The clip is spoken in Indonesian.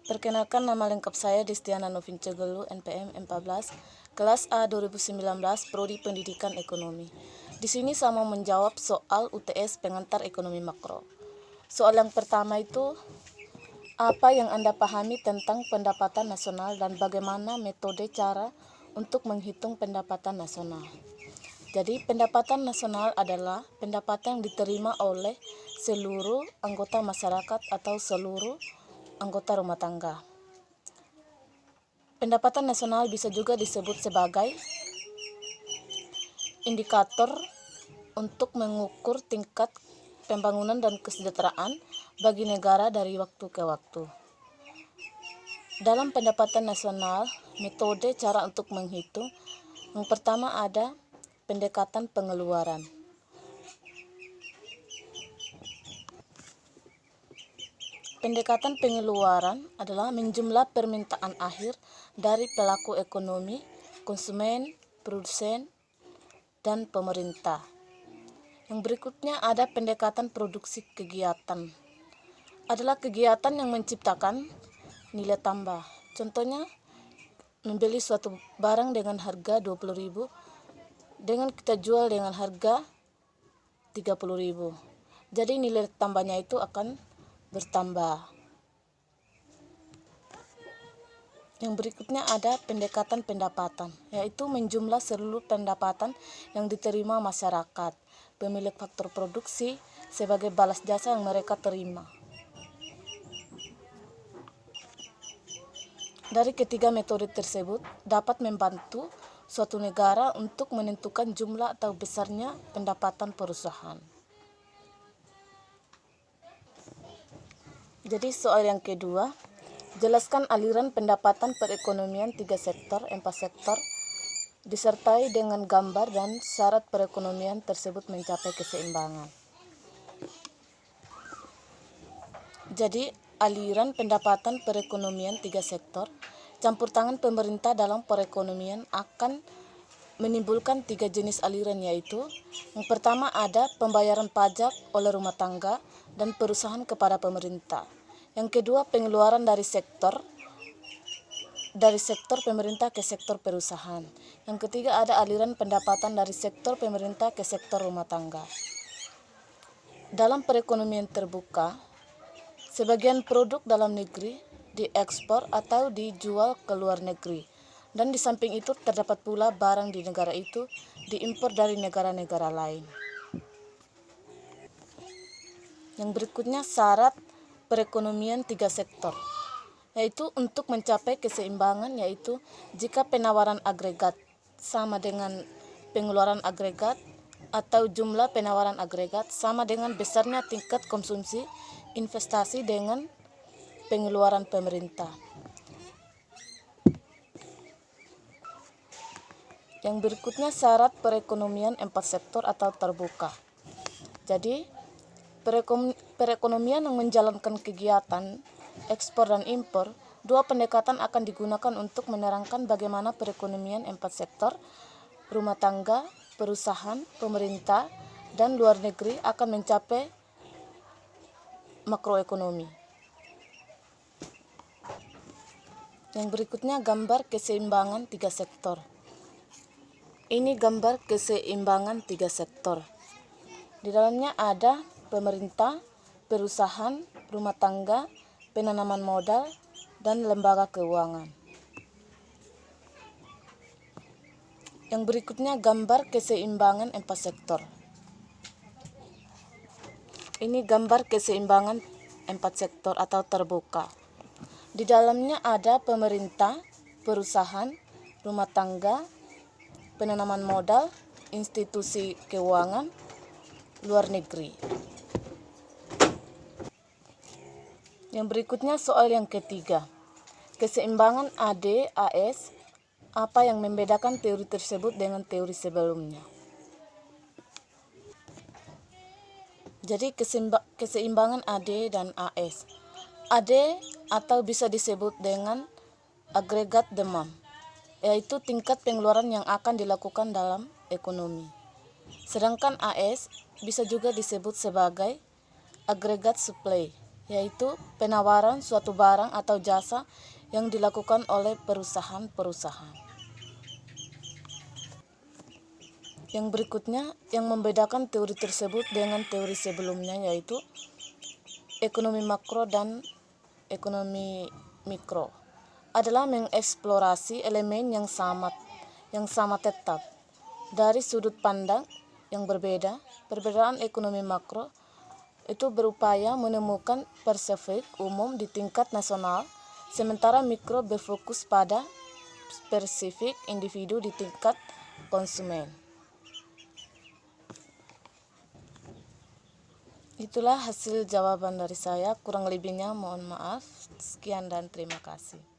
Perkenalkan, nama lengkap saya Destiana Novince Gelu, NPM 14, kelas A 2019, Prodi Pendidikan Ekonomi. Di sini saya mau menjawab soal UTS pengantar ekonomi makro. Soal yang pertama itu, apa yang Anda pahami tentang pendapatan nasional dan bagaimana metode cara untuk menghitung pendapatan nasional? Jadi, pendapatan nasional adalah pendapatan yang diterima oleh seluruh anggota masyarakat atau seluruh anggota rumah tangga. Pendapatan nasional bisa juga disebut sebagai indikator untuk mengukur tingkat pembangunan dan kesejahteraan bagi negara dari waktu ke waktu. Dalam pendapatan nasional, metode cara untuk menghitung, yang pertama ada pendekatan pengeluaran. Pendekatan pengeluaran adalah menjumlah permintaan akhir dari pelaku ekonomi, konsumen, produsen, dan pemerintah. Yang berikutnya ada pendekatan produksi kegiatan. Adalah kegiatan yang menciptakan nilai tambah. Contohnya, membeli suatu barang dengan harga 20.000 dengan kita jual dengan harga 30.000. Jadi nilai tambahnya itu akan bertambah. Yang berikutnya ada pendekatan pendapatan, yaitu menjumlah seluruh pendapatan yang diterima masyarakat, pemilik faktor produksi sebagai balas jasa yang mereka terima. Dari ketiga metode tersebut dapat membantu suatu negara untuk menentukan jumlah atau besarnya pendapatan perusahaan. Jadi soal yang kedua, jelaskan aliran pendapatan perekonomian 3 sektor, 4 sektor, disertai dengan gambar dan syarat perekonomian tersebut mencapai keseimbangan. Jadi, aliran pendapatan perekonomian 3 sektor, campur tangan pemerintah dalam perekonomian akan menimbulkan 3 jenis aliran, yaitu yang pertama ada pembayaran pajak oleh rumah tangga dan perusahaan kepada pemerintah. Yang kedua, pengeluaran dari sektor pemerintah ke sektor perusahaan. Yang ketiga, ada aliran pendapatan dari sektor pemerintah ke sektor rumah tangga. Dalam perekonomian terbuka, sebagian produk dalam negeri diekspor atau dijual ke luar negeri. Dan di samping itu terdapat pula barang di negara itu diimpor dari negara-negara lain. Yang berikutnya syarat perekonomian 3 sektor, yaitu untuk mencapai keseimbangan, yaitu jika penawaran agregat sama dengan pengeluaran agregat atau jumlah penawaran agregat sama dengan besarnya tingkat konsumsi investasi dengan pengeluaran pemerintah. Yang berikutnya syarat perekonomian 4 sektor atau terbuka. Jadi, perekonomian yang menjalankan kegiatan ekspor dan impor, 2 pendekatan akan digunakan untuk menerangkan bagaimana perekonomian 4 sektor, rumah tangga, perusahaan, pemerintah, dan luar negeri akan mencapai makroekonomi. Yang berikutnya gambar keseimbangan 3 sektor. Ini gambar keseimbangan 3 sektor. Di dalamnya ada pemerintah, perusahaan, rumah tangga, penanaman modal, dan lembaga keuangan. Yang berikutnya gambar keseimbangan 4 sektor. Ini gambar keseimbangan 4 sektor atau terbuka. Di dalamnya ada pemerintah, perusahaan, rumah tangga, penanaman modal, institusi keuangan, luar negeri. Yang berikutnya soal yang ketiga. Keseimbangan AD/AS, apa yang membedakan teori tersebut dengan teori sebelumnya? Jadi keseimbangan AD dan AS. AD atau bisa disebut dengan agregat demand, yaitu tingkat pengeluaran yang akan dilakukan dalam ekonomi. Sedangkan AS bisa juga disebut sebagai agregat supply, yaitu penawaran suatu barang atau jasa yang dilakukan oleh perusahaan-perusahaan. Yang berikutnya yang membedakan teori tersebut dengan teori sebelumnya yaitu ekonomi makro dan ekonomi mikro adalah mengeksplorasi elemen yang sama tetap dari sudut pandang yang berbeda. Perbedaan ekonomi makro itu berupaya menemukan perspektif umum di tingkat nasional, sementara mikro berfokus pada spesifik individu di tingkat konsumen. Itulah hasil jawaban dari saya, kurang lebihnya mohon maaf. Sekian dan terima kasih.